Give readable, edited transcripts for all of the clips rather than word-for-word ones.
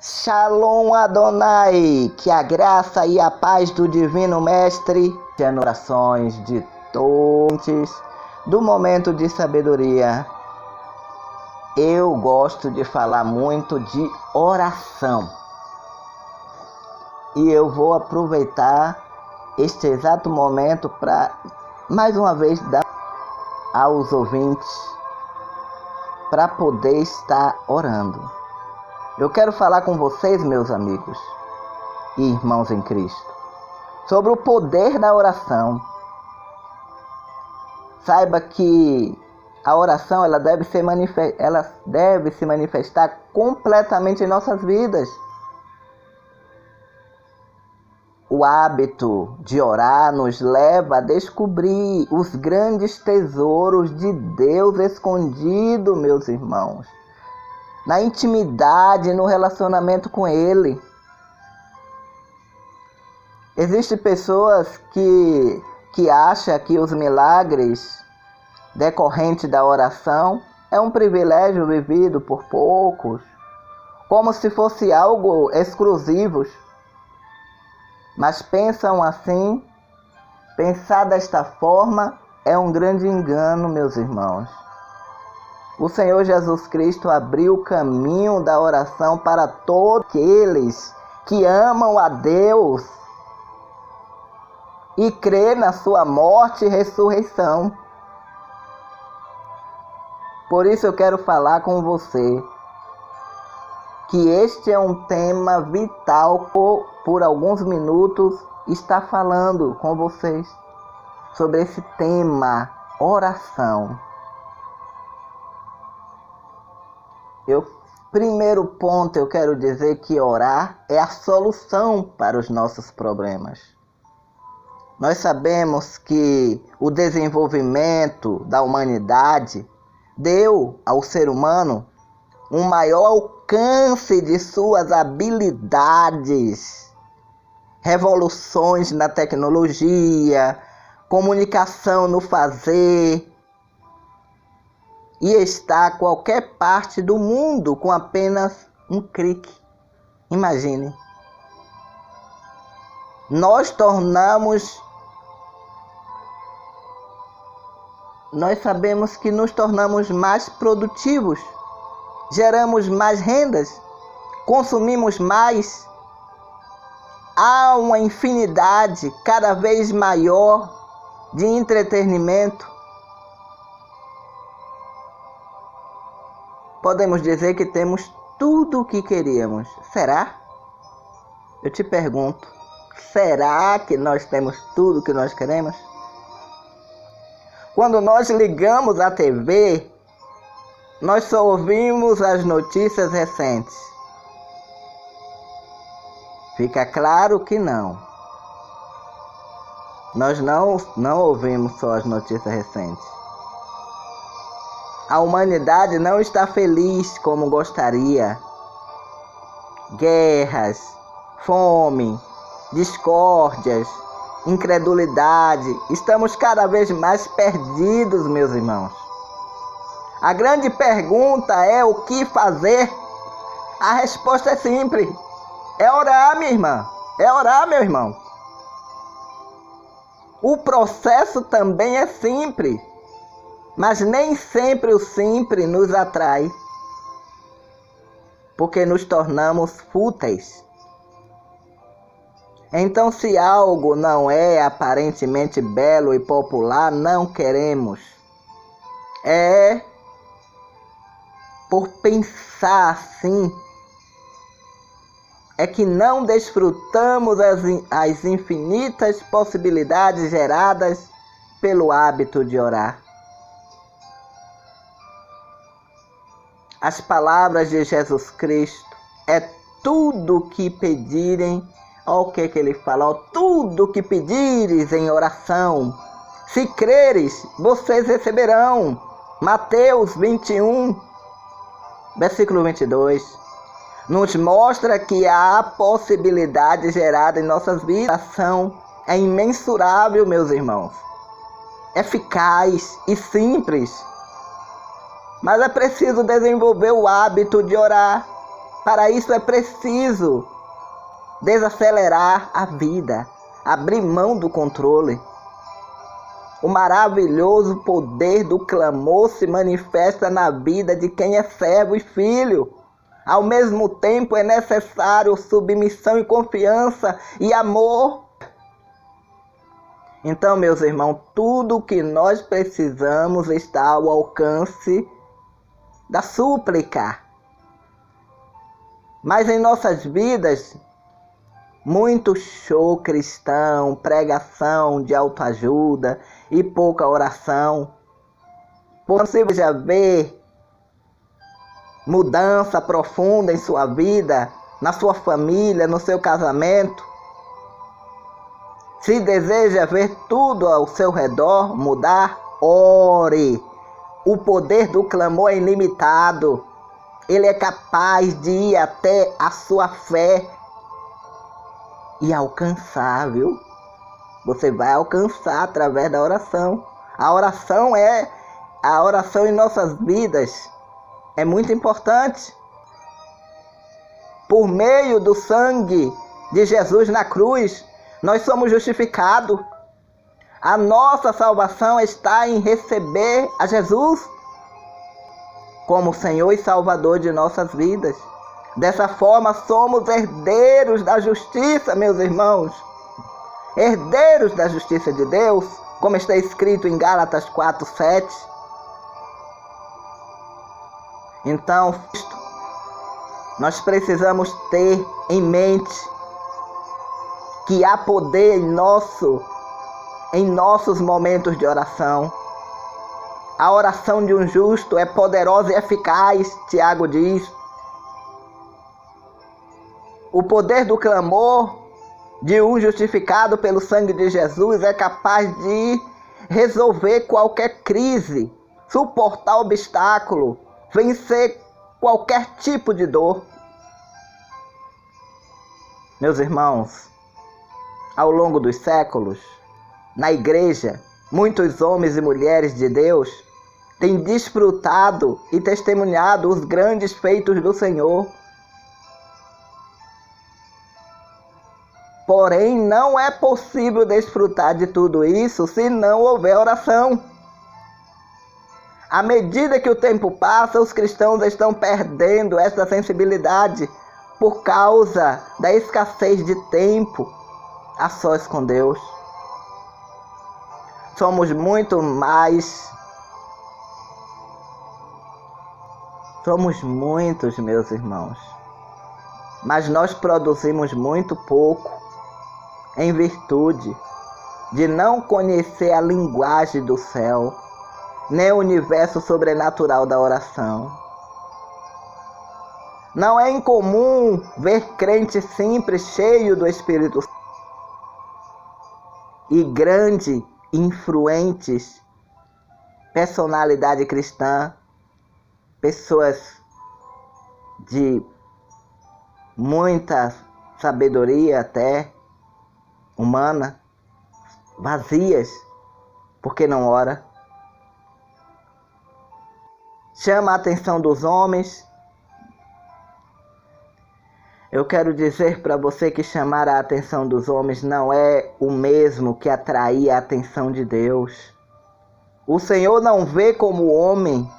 Shalom Adonai, que a graça e a paz do Divino Mestre, de orações de todos, do momento de sabedoria. Eu gosto de falar muito de oração. E eu vou aproveitar este exato momento para, mais uma vez, dar aos ouvintes para poder estar orando. Eu quero falar com vocês, meus amigos e irmãos em Cristo, sobre o poder da oração. Saiba que a oração ela deve se manifestar completamente em nossas vidas. O hábito de orar nos leva a descobrir os grandes tesouros de Deus escondido, meus irmãos, na intimidade, no relacionamento com Ele. Existem pessoas que acham que os milagres decorrentes da oração é um privilégio vivido por poucos, como se fosse algo exclusivo. Mas pensam assim, pensar desta forma é um grande engano, meus irmãos. O Senhor Jesus Cristo abriu o caminho da oração para todos aqueles que amam a Deus e crê na sua morte e ressurreição. Por isso eu quero falar com você que este é um tema vital. Por alguns minutos estar falando com vocês sobre esse tema, oração. Primeiro ponto, eu quero dizer que orar é a solução para os nossos problemas. Nós sabemos que o desenvolvimento da humanidade deu ao ser humano um maior alcance de suas habilidades, revoluções na tecnologia, comunicação no fazer, e está a qualquer parte do mundo com apenas um clique. Imagine. Nós sabemos que nos tornamos mais produtivos, geramos mais rendas, consumimos mais. Há uma infinidade cada vez maior de entretenimento. Podemos dizer que temos tudo o que queríamos. Será? Eu te pergunto, será que nós temos tudo o que nós queremos? Quando nós ligamos a TV, nós só ouvimos as notícias recentes. Fica claro que não. Nós não ouvimos só as notícias recentes. A humanidade não está feliz como gostaria. Guerras, fome, discórdias, incredulidade. Estamos cada vez mais perdidos, meus irmãos. A grande pergunta é o que fazer? A resposta é simples. É orar, minha irmã. É orar, meu irmão. O processo também é simples. Mas nem sempre o simples nos atrai, porque nos tornamos fúteis. Então, se algo não é aparentemente belo e popular, não queremos. É por pensar assim, é que não desfrutamos as infinitas possibilidades geradas pelo hábito de orar. As palavras de Jesus Cristo é tudo o que pedirem. Olha o que ele fala, tudo o que pedires em oração, se creres, vocês receberão. Mateus 21, versículo 22, nos mostra que há possibilidade gerada em nossas vidas. A oração é imensurável, meus irmãos, eficaz e simples. Mas é preciso desenvolver o hábito de orar. Para isso é preciso desacelerar a vida, abrir mão do controle. O maravilhoso poder do clamor se manifesta na vida de quem é servo e filho. Ao mesmo tempo é necessário submissão e confiança e amor. Então, meus irmãos, tudo o que nós precisamos está ao alcance da súplica. Mas em nossas vidas, muito show cristão, pregação de autoajuda e pouca oração. Você já vê mudança profunda em sua vida, na sua família, no seu casamento. Se deseja ver tudo ao seu redor mudar, ore. O poder do clamor é ilimitado. Ele é capaz de ir até a sua fé e alcançar, viu? Você vai alcançar através da oração. A oração em nossas vidas é muito importante. Por meio do sangue de Jesus na cruz, nós somos justificados. A nossa salvação está em receber a Jesus como Senhor e Salvador de nossas vidas. Dessa forma, somos herdeiros da justiça, meus irmãos. Herdeiros da justiça de Deus, como está escrito em Gálatas 4:7. Então, nós precisamos ter em mente que há poder em nossos momentos de oração. A oração de um justo é poderosa e eficaz, Tiago diz. O poder do clamor de um justificado pelo sangue de Jesus é capaz de resolver qualquer crise, suportar obstáculo, vencer qualquer tipo de dor. Meus irmãos, ao longo dos séculos, na igreja, muitos homens e mulheres de Deus têm desfrutado e testemunhado os grandes feitos do Senhor. Porém, não é possível desfrutar de tudo isso se não houver oração. À medida que o tempo passa, os cristãos estão perdendo essa sensibilidade por causa da escassez de tempo a sós com Deus. Somos muitos, meus irmãos, mas nós produzimos muito pouco em virtude de não conhecer a linguagem do céu, nem o universo sobrenatural da oração. Não é incomum ver crentes simples, cheios do Espírito Santo e grandes, influentes, personalidade cristã, pessoas de muita sabedoria até humana, vazias, porque não ora. Chama a atenção dos homens. Eu quero dizer para você que chamar a atenção dos homens não é o mesmo que atrair a atenção de Deus. O Senhor não vê como homem.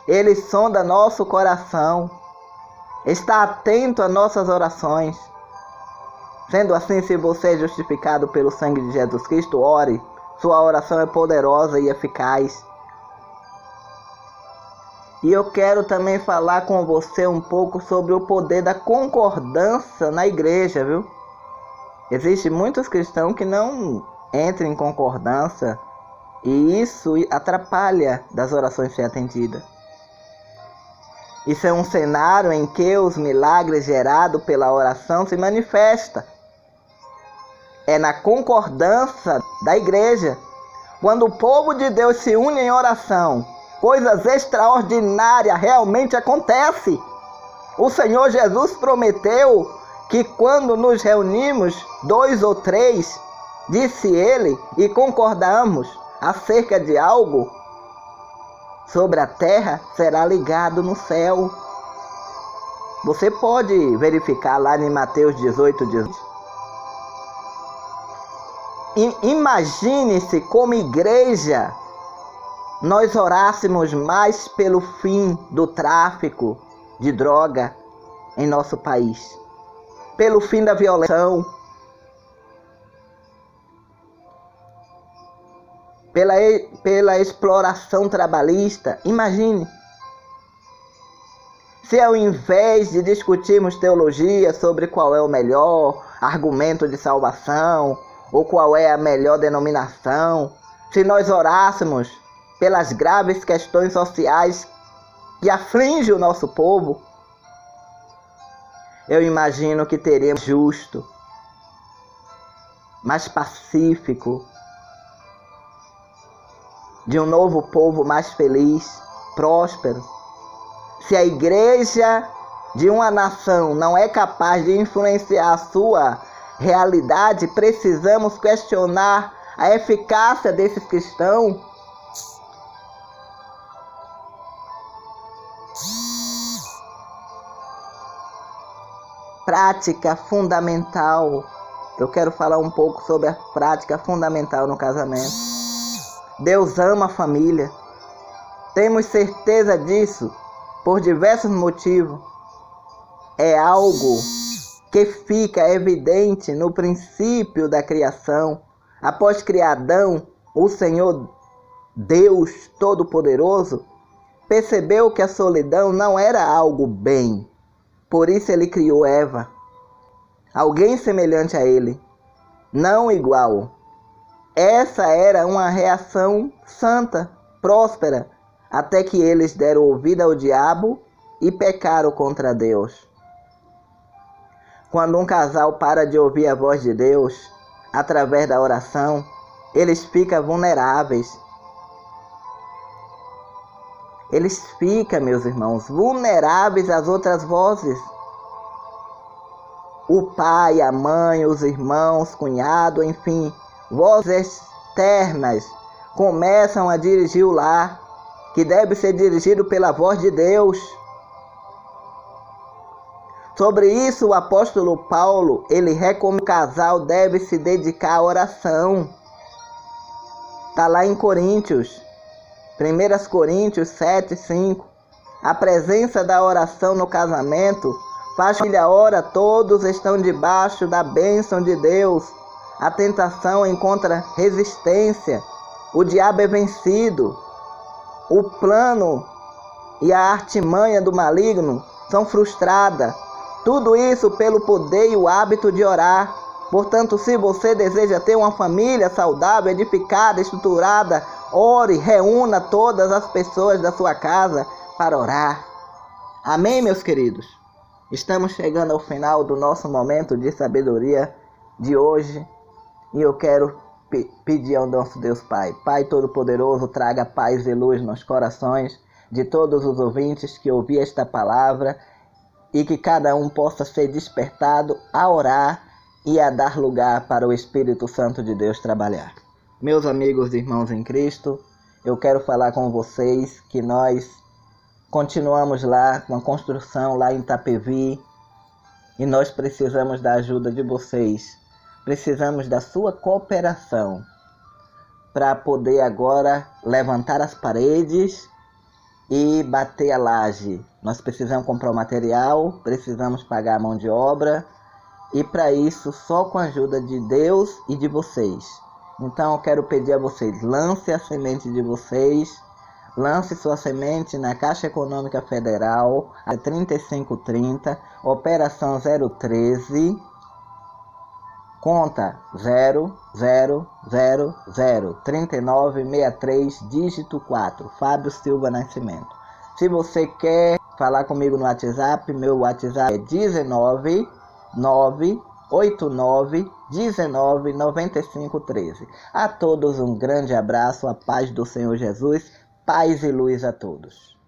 Ele sonda nosso coração. Está atento às nossas orações. Sendo assim, se você é justificado pelo sangue de Jesus Cristo, ore. Sua oração é poderosa e eficaz. E eu quero também falar com você um pouco sobre o poder da concordância na igreja, viu? Existem muitos cristãos que não entram em concordância e isso atrapalha das orações ser atendidas. Isso é um cenário em que os milagres gerados pela oração se manifestam. É na concordância da igreja. Quando o povo de Deus se une em oração, coisas extraordinárias realmente acontecem. O Senhor Jesus prometeu que quando nos reunimos, 2 ou 3, disse ele, e concordamos acerca de algo sobre a terra, será ligado no céu. Você pode verificar lá em Mateus 18, 18. Imagine-se como igreja nós orássemos mais pelo fim do tráfico de droga em nosso país, pelo fim da violência, pela exploração trabalhista. Imagine se ao invés de discutirmos teologia sobre qual é o melhor argumento de salvação ou qual é a melhor denominação, se nós orássemos pelas graves questões sociais que afligem o nosso povo, eu imagino que teremos justo, mais pacífico, de um novo povo mais feliz, próspero. Se a igreja de uma nação não é capaz de influenciar a sua realidade, precisamos questionar a eficácia desses cristãos. Prática fundamental. Eu quero falar um pouco sobre a prática fundamental no casamento. Deus ama a família. Temos certeza disso por diversos motivos. É algo que fica evidente no princípio da criação. Após criar Adão, o Senhor Deus Todo-Poderoso percebeu que a solidão não era algo bem. Por isso ele criou Eva, alguém semelhante a ele, não igual. Essa era uma reação santa, próspera, até que eles deram ouvido ao diabo e pecaram contra Deus. Quando um casal para de ouvir a voz de Deus, através da oração, eles ficam vulneráveis. Eles ficam, meus irmãos, vulneráveis às outras vozes. O pai, a mãe, os irmãos, cunhado, enfim, vozes externas começam a dirigir o lar, que deve ser dirigido pela voz de Deus. Sobre isso, o apóstolo Paulo, ele recomenda que o casal deve se dedicar à oração. Está lá em Coríntios. 1 Coríntios 7, 5. A presença da oração no casamento faz que a ora todos estão debaixo da bênção de Deus. A tentação encontra resistência. O diabo é vencido. O plano e a artimanha do maligno são frustradas. Tudo isso pelo poder e o hábito de orar. Portanto, se você deseja ter uma família saudável, edificada, estruturada, ore, reúna todas as pessoas da sua casa para orar. Amém, meus queridos? Estamos chegando ao final do nosso momento de sabedoria de hoje. E eu quero pedir ao nosso Deus Pai. Pai Todo-Poderoso, traga paz e luz nos corações de todos os ouvintes que ouviram esta palavra e que cada um possa ser despertado a orar e a dar lugar para o Espírito Santo de Deus trabalhar. Meus amigos e irmãos em Cristo, eu quero falar com vocês que nós continuamos lá com a construção lá em Itapevi e nós precisamos da ajuda de vocês. Precisamos da sua cooperação para poder agora levantar as paredes e bater a laje. Nós precisamos comprar o material, precisamos pagar a mão de obra e para isso só com a ajuda de Deus e de vocês. Então eu quero pedir a vocês, lance a semente de vocês, lance sua semente na Caixa Econômica Federal, a 3530, operação 013, conta 00003963, dígito 4, Fábio Silva Nascimento. Se você quer falar comigo no WhatsApp, meu WhatsApp é 19989199513. A todos um grande abraço, a paz do Senhor Jesus, paz e luz a todos.